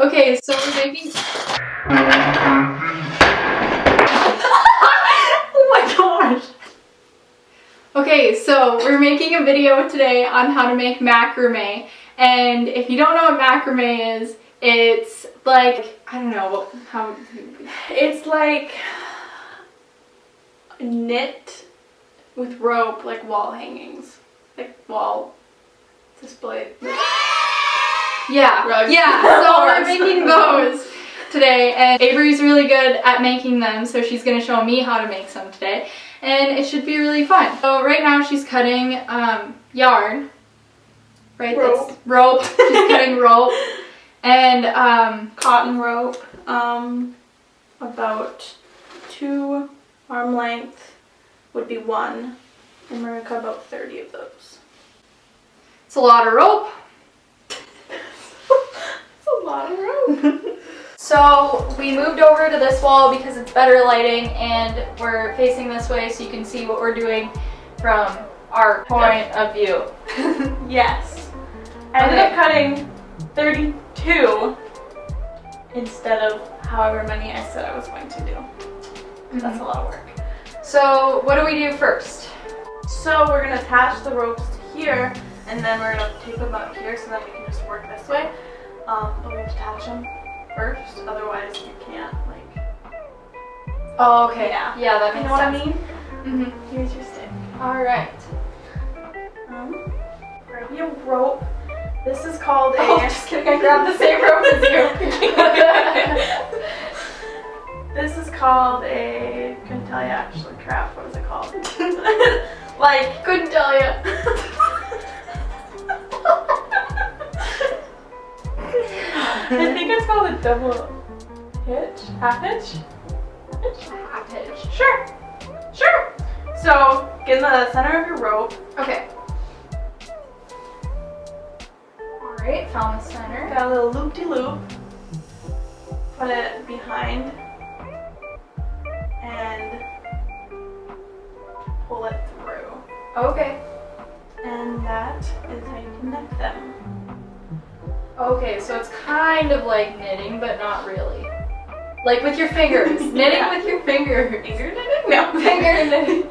Okay, so we're making... Oh my gosh! Okay, so we're making a video today on how to make macrame. And if you don't know what macrame is, it's like, I don't know, how... It's like knit with rope, like wall hangings. Like wall display. Yeah, Rugs. yeah, so we're making those today, and Avery's really good at making them, so she's going to show me how to make some today, and it should be really fun. So right now she's cutting yarn, right? Rope. That's rope. She's cutting rope, and Cotton rope, about 2 arm length would be 1, and we're going to cut about 30 of those. it's a lot of rope. A lot of rope. So we moved over to this wall because it's better lighting, and we're facing this way so you can see what we're doing from our point of view. Yes. I ended up cutting 32 instead of however many I said I was going to do. That's a lot of work. So what do we do first? So we're going to attach the ropes to here, and then we're going to tape them up here so that we can just work this way. But we have to attach them first, otherwise you can't, like... Oh, okay. Yeah. Yeah, that You makes know what I sense. mean? Mm-hmm. Here's your stick. Alright. Grab your rope. This is called a... Oh, just kidding. I grabbed the same rope as you. This is called a... Couldn't tell you actually. Crap, what is it called? Like... Couldn't tell you. I think it's called a double hitch? Half hitch? Half hitch. Sure. Sure. So, get in the center of your rope. Okay. Alright, found the center. Got a little loop-de-loop. Put it behind. And pull it through. Okay. And that is how you connect them. Okay, so it's kind of like knitting, but not really. Like with your fingers. Knitting Yeah. with your fingers. Finger knitting? No. Finger knitting.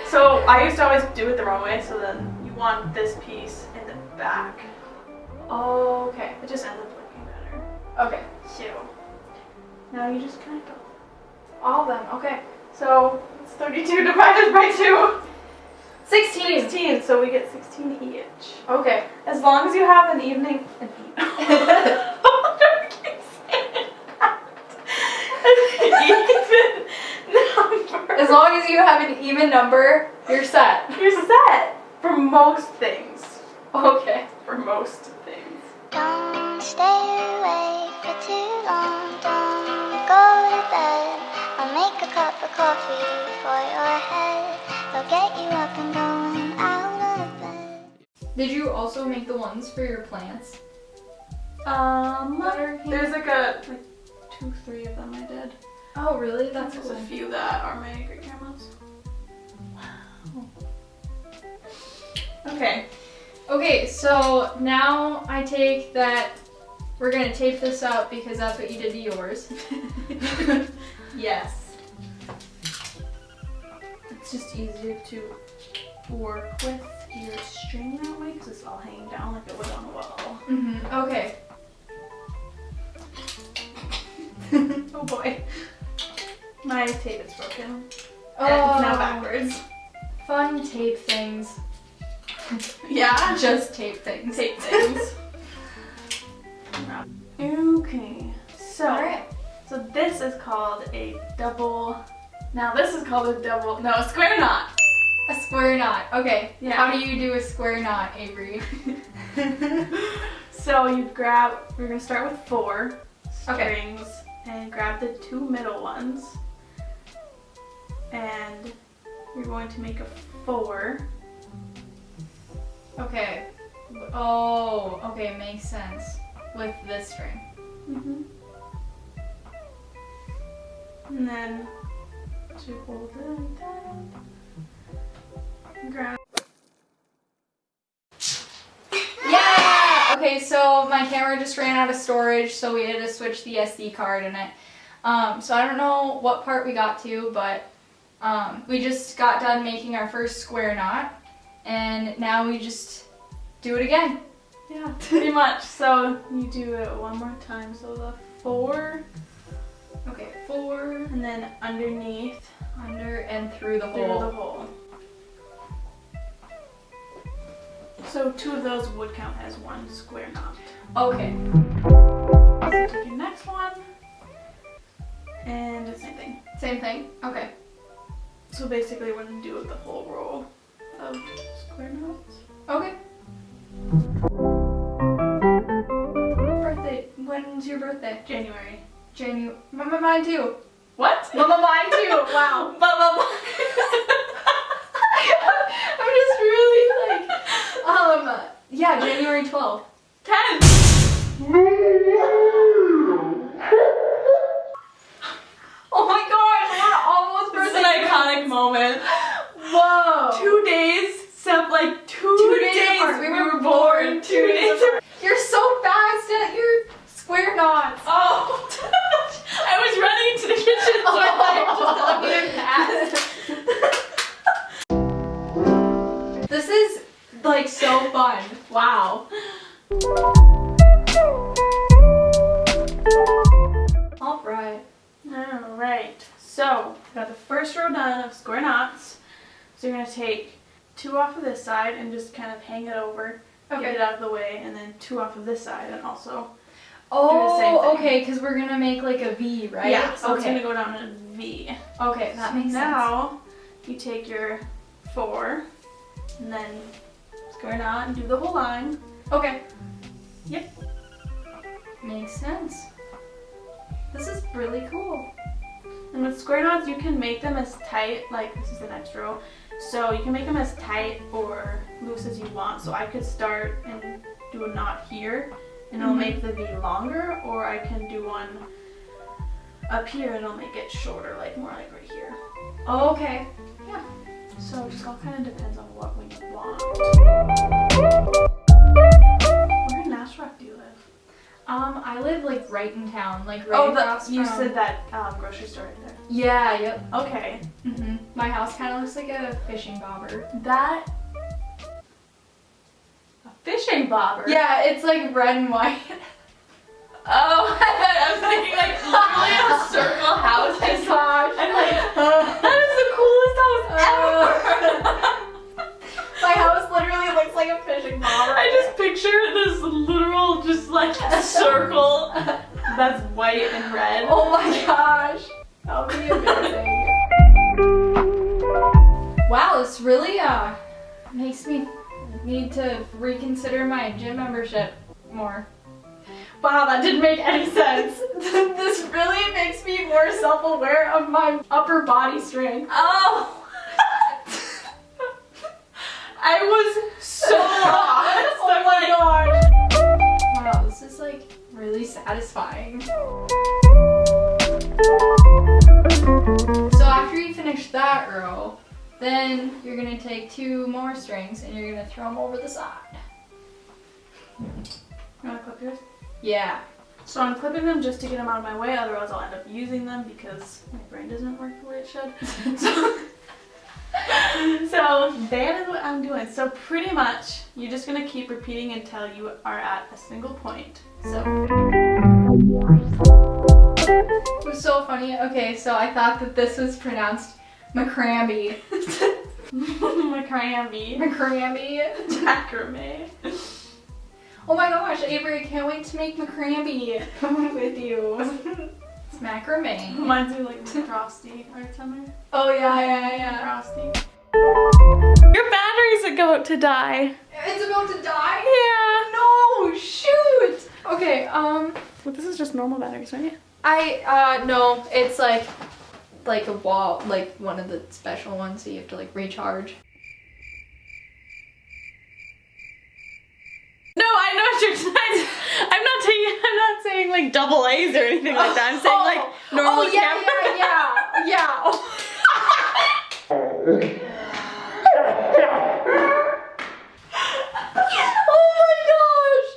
So I used to always do it the wrong way, so then you want this piece in the back. Oh, okay. It just ends up looking better. Okay. So now you just connect them. All of them. Okay. So it's 32 divided by 2. 16. 16, so we get 16 each. Okay. As long as you have an evening... As long as you have an even number, you're set. You're set for most things. Okay. For most things. Don't stay awake for too long, don't go to bed. I'll make a cup of coffee for your head. I'll get you up and going out of bed. Did you also make the ones for your plants? There's like 2, 3 of them I did. Oh, really? That's There's cool. a few that are my great grandma's. Wow. Okay. Okay, so now I take that we're gonna tape this up because that's what you did to yours. Yes. It's just easier to work with your string that way because it's all hanging down like it would on a wall. Mm-hmm. Okay. Oh boy. My tape is broken. Oh, And it's now backwards. Fun tape things. Yeah. Just tape things. Tape things. Okay. So, Alright. so this is called a double. Now this is called a double. No, a square knot. A square knot. Okay. Yeah. How do you do a square knot, Avery? So you grab. We're gonna start with 4 Okay. strings and grab the 2 middle ones, and you're going to make a 4. Okay. Oh, okay, makes sense. With this string. And then to hold it like that, grab. Yeah! Okay, so my camera just ran out of storage, so we had to switch the SD card in it. So I don't know what part we got to, but we just got done making our first square knot, and now we just do it again. Yeah, pretty much. So you do it one more time. So the 4. Okay, 4, And then underneath. under, and through the Through hole. the hole. So 2 of those would count as 1 square knot. Okay. So take your next one. And the same thing. Same thing? Okay. So basically we're going to do the whole row of square knots. Okay. Birthday. When's your birthday? January. January. Mine too. What? Mama, mine too. Wow. Mama, I'm just really like, yeah, January 12th. 10! Oh my gosh, we're almost This is birthday. an iconic moment. Whoa. 2 days, except like 2 days. apart. We were born 2 days apart. You're so fast at your square knots. Oh, I was running into the kitchen. Oh, I thought you were just telling me to pass. This is like so fun. Wow. All right. Alright, so got the first row done of square knots. So you're going to take 2 off of this side and just kind of hang it over, Okay. get it out of the way, and then 2 off of this side and also Oh, same thing. okay, because we're gonna make like a V, right? Yeah, so it's okay. going to go down in a V. Okay, that makes sense. Now you take your 4 and then square knot and do the whole line. Okay. Yep. Makes sense. This is really cool. And with square knots, you can make them as tight, like this is the next row, so you can make them as tight or loose as you want. So I could start and do a knot here, and it'll make the V longer, or I can do one up here and it'll make it shorter, like more like right here. Oh, okay. Yeah. So it just all kind of depends on what we want. Where in Nashrock do you live? I live like right in town, like right across you from... said that grocery store right there. Yeah, yep. Okay. Mhm. My house kind of looks like a fishing bobber. That... A fishing bobber? Yeah, it's like red and white. Oh, I was thinking like literally a circle house. Oh my gosh. I'm like, that is the coolest house ever. My house literally looks like a fishing bobber. I just picture this literal just like circle that's white and red. Oh my gosh. That would be amazing. Wow, this really makes me need to reconsider my gym membership more. Wow, that didn't make any sense. This really makes me more self-aware of my upper body strength. Oh! I was so lost. Oh my gosh. Wow, this is like really satisfying. So after you finish that row, then you're gonna take 2 more strings and you're gonna throw them over the side. You want to clip yours? Yeah. So I'm clipping them just to get them out of my way, otherwise I'll end up using them because my brain doesn't work the way it should. So that is what I'm doing. So pretty much, you're just going to keep repeating until you are at a single point. So. It was so funny. Okay, so I thought that this was pronounced Macrame. Macrame. Macrame. Macrame. Oh my gosh, Avery, I can't wait to make macrame with you. It's macrame. Reminds me of like Frosty Art Center. Oh yeah. Frosty. Your batteries are about to die. It's about to die? Yeah. No, shoot. Okay, Well, this is just normal batteries, right? no, it's like a wall, like one of the special ones, so you have to like recharge. No, I know what you're saying. I'm not saying like double A's or anything like that. I'm saying like normal camera. Yeah. Oh my gosh!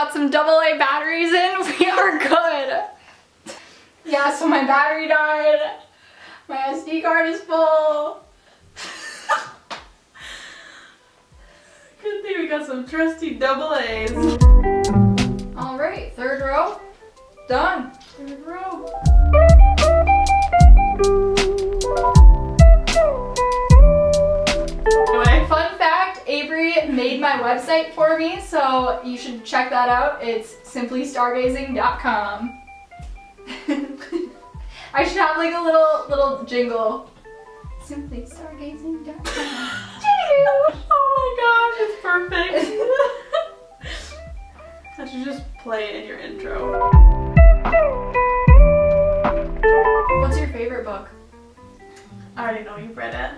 got some AA batteries in, we are good. Yeah, so my battery died. My SD card is full. Good thing we got some trusty AA's. All right, third row, done. Third row. Anyway, Fun fact, Abre made my website for me, so you should check that out. It's simplystargazing.com. I should have like a little jingle. Simplystargazing.com. oh my gosh, it's perfect. I should just play it in your intro. What's your favorite book? I already know you've read it.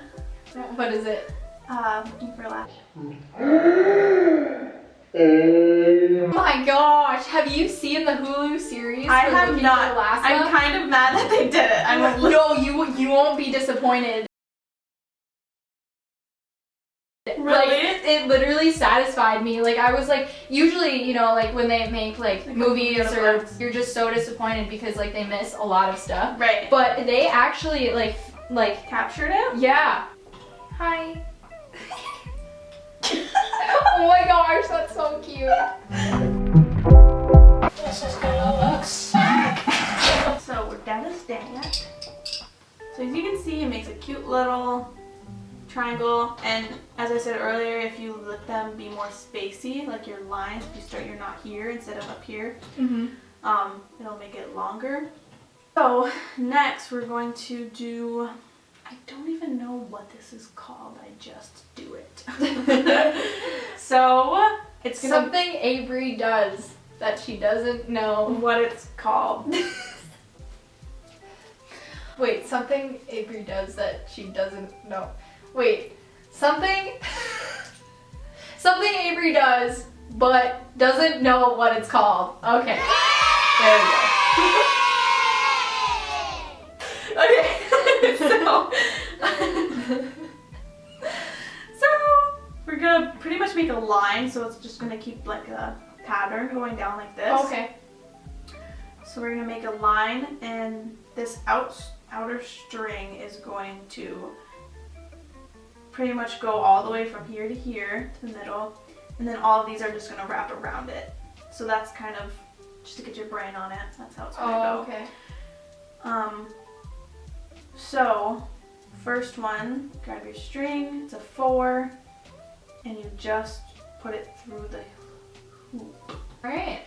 What is it? Looking for Laugh. Oh my gosh, have you seen the Hulu series? I for have Looking not. for Alaska? I'm kind of mad that they did it. No, you won't be disappointed. Really? Like, it literally satisfied me. Like, I was like, usually, you know, like when they make like movies or you're just so disappointed because like they miss a lot of stuff. Right. But they actually like Captured it? yeah. Hi. Oh my gosh, that's so cute. This is gonna look sick. So we're done with that. So as you can see, it makes a cute little triangle, and as I said earlier, if you let them be more spacey, like your lines, if you start your knot here instead of up here, it'll make it longer. So next we're going to do, I don't even know what this is called, I just do it. So it's gonna Something Abre does that she doesn't know. what it's called. Wait, something Abre does that she doesn't know. Wait, something Abre does but doesn't know what it's called. Okay, there we go. Okay, so we're gonna pretty much make a line, so it's just gonna keep like a pattern going down like this. Okay. So we're gonna make a line, and this outer string is going to pretty much go all the way from here to here to the middle, and then all of these are just gonna wrap around it. So that's kind of just to get your brain on it. That's how it's gonna go. Okay. So first one, grab your string. It's a 4, and you just put it through the hoop. All right.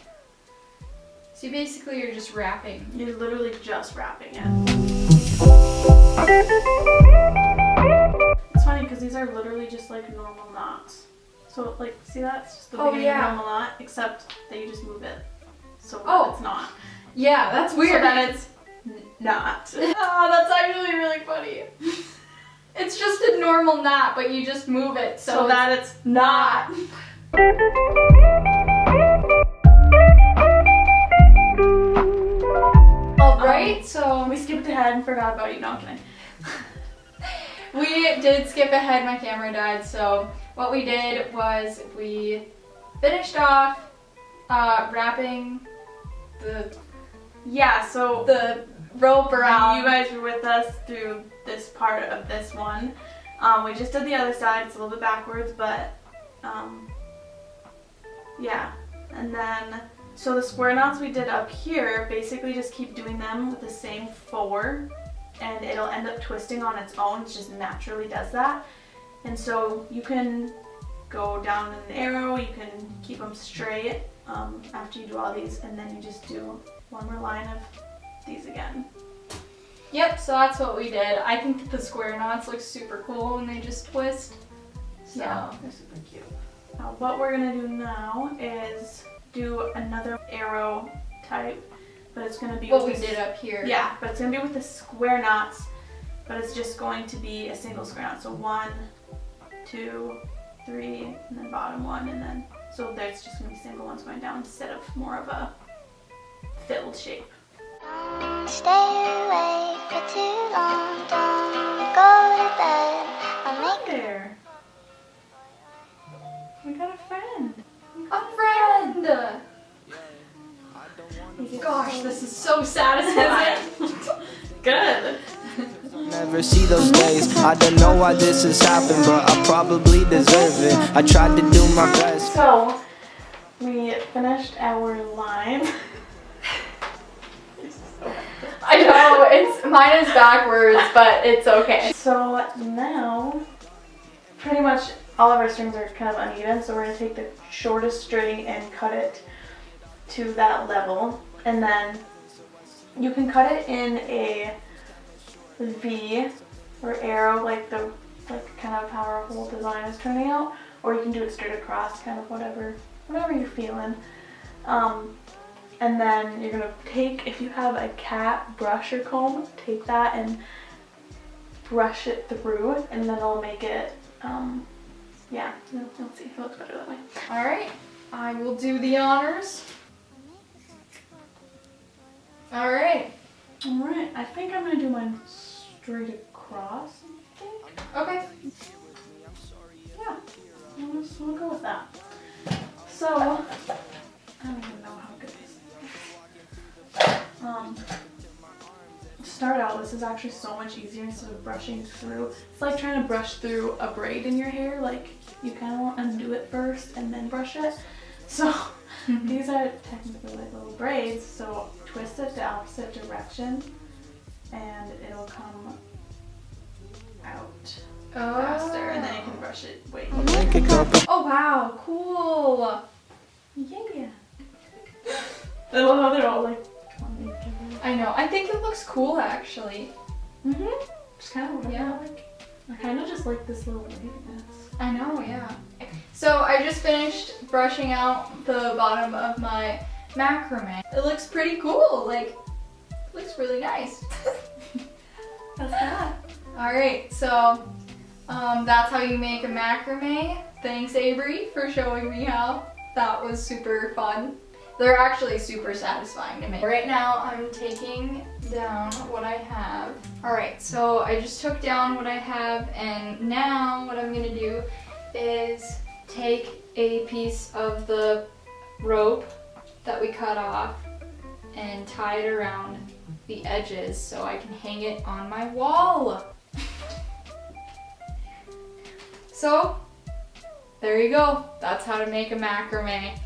So basically, you're just wrapping. You're literally just wrapping it. It's funny because these are literally just like normal knots. So like, see that? It's just the beginning of a normal knot, except that you just move it. So it's not. Yeah, that's weird. So then it's not. Oh, that's actually really funny. It's just a normal knot, but you just move it So that it's not. Alright, so We skipped ahead and forgot about you. No, I'm kidding. we did skip ahead, my camera died, so what we did was we finished off wrapping the rope around. You guys were with us through this part of this one. We just did the other side. It's a little bit backwards, but yeah. And then, so the square knots we did up here, basically just keep doing them with the same 4, and it'll end up twisting on its own. It just naturally does that. And so you can go down an arrow, you can keep them straight after you do all these, and then you just do one more line of these again. Yep, so that's what we did. I think that the square knots look super cool when they just twist. So. Yeah, they're super cute. Now what we're gonna do now is do another arrow type, but it's gonna be what we with did up here. Yeah, but it's gonna be with the square knots, but it's just going to be a single square knot. So 1, 2, 3, and then bottom one, and then so there's just gonna be single ones going down instead of more of a filled shape. Don't stay awake for too long. Don't go to bed. I'll make There. We got a friend. A friend! Gosh, this is so satisfying. Good. Never see those days. I don't know why this has happened, but I probably deserve it. I tried to do my best. So we finished our line. I know, mine is backwards, but it's okay. So now, pretty much all of our strings are kind of uneven, so we're going to take the shortest string and cut it to that level. And then you can cut it in a V or arrow, like kind of how our whole design is turning out, or you can do it straight across, kind of whatever you're feeling. And then you're gonna take, if you have a cat brush or comb, take that and brush it through, and then it'll make it, yeah, you'll see, it looks better that way. All right, I will do the honors. All right. All right, I think I'm gonna do mine straight across, I think. Okay. Yeah, we'll go with that. So, I don't even know how good this is. To start out, this is actually so much easier instead of brushing through. It's like trying to brush through a braid in your hair. Like, you kind of want to undo it first and then brush it. So, these are technically like little braids, so twist it the opposite direction and it'll come out faster, and then you can brush it way easier. Oh wow, cool. Yeah. I love how they're all like clumping together. I know, I think it looks cool actually. Just kind of what I like. I kind of just like this little waviness. I know, yeah. So I just finished brushing out the bottom of my macrame. It looks pretty cool, like, looks really nice. That's that. Alright, so that's how you make a macrame. Thanks Abre for showing me how. That was super fun. They're actually super satisfying to make. Right now I'm taking down what I have. Alright, so I just took down what I have, and now what I'm gonna do is take a piece of the rope that we cut off and tie it around the edges so I can hang it on my wall. So, there you go. That's how to make a macrame.